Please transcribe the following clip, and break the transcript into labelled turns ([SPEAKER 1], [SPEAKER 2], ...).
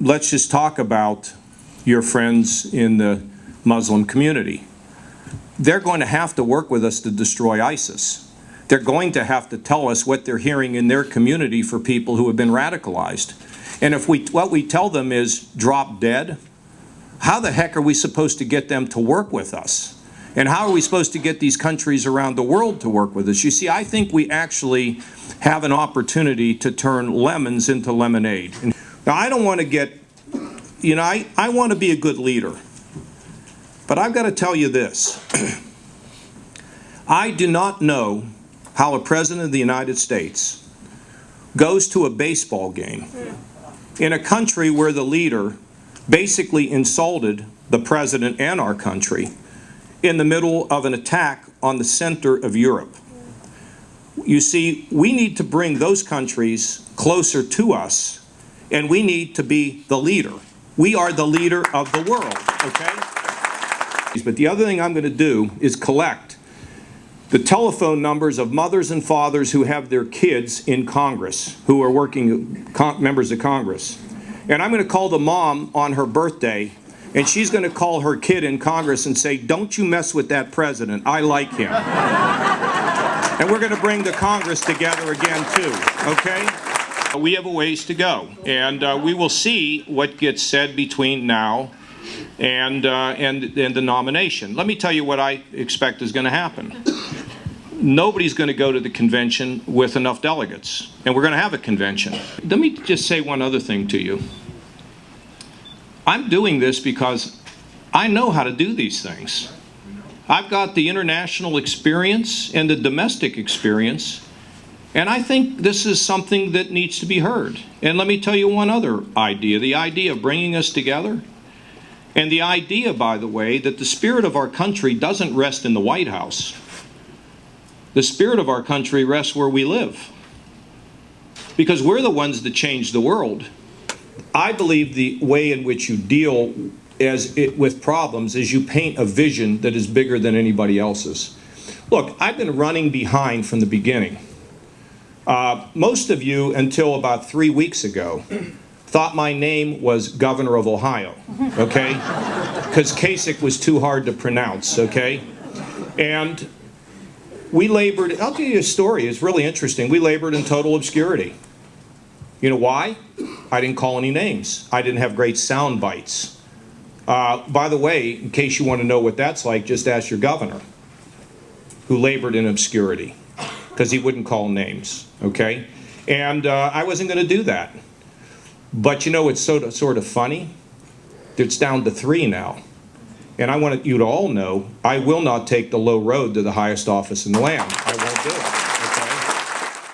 [SPEAKER 1] let's just talk about your friends in the Muslim community. They're going to have to work with us to destroy ISIS. They're going to have to tell us what they're hearing in their community for people who have been radicalized. And if what we tell them is drop dead, how the heck are we supposed to get them to work with us? And how are we supposed to get these countries around the world to work with us? You see, I think we actually have an opportunity to turn lemons into lemonade. Now, I don't want to get, I want to be a good leader. But I've got to tell you this. I do not know how a president of the United States goes to a baseball game in a country where the leader basically insulted the president and our country in the middle of an attack on the center of Europe. You see, we need to bring those countries closer to us, and we need to be the leader. We are the leader of the world, okay? But the other thing I'm going to do is collect the telephone numbers of mothers and fathers who have their kids in Congress, who are working members of Congress. And I'm going to call the mom on her birthday, and she's going to call her kid in Congress and say, don't you mess with that president, I like him. And we're going to bring the Congress together again too, okay? We have a ways to go, and we will see what gets said between now and the nomination. Let me tell you what I expect is going to happen. Nobody's going to go to the convention with enough delegates, and we're going to have a convention. Let me just say one other thing to you. I'm doing this because I know how to do these things. I've got the international experience and the domestic experience, and I think this is something that needs to be heard. And let me tell you one other idea, the idea of bringing us together. And the idea, by the way, that the spirit of our country doesn't rest in the White House. The spirit of our country rests where we live. Because we're the ones that change the world. I believe the way in which you deal with problems is you paint a vision that is bigger than anybody else's. Look, I've been running behind from the beginning. Most of you, until about 3 weeks ago, thought my name was Governor of Ohio, okay? Because Kasich was too hard to pronounce, okay? And we labored, I'll tell you a story, it's really interesting. We labored in total obscurity. You know why? I didn't call any names. I didn't have great sound bites. By the way, in case you want to know what that's like, just ask your governor, who labored in obscurity, because he wouldn't call names, okay? And I wasn't going to do that. But you know, it's sort of funny. It's down to 3 now. And I want you to all know, I will not take the low road to the highest office in the land. I won't do it.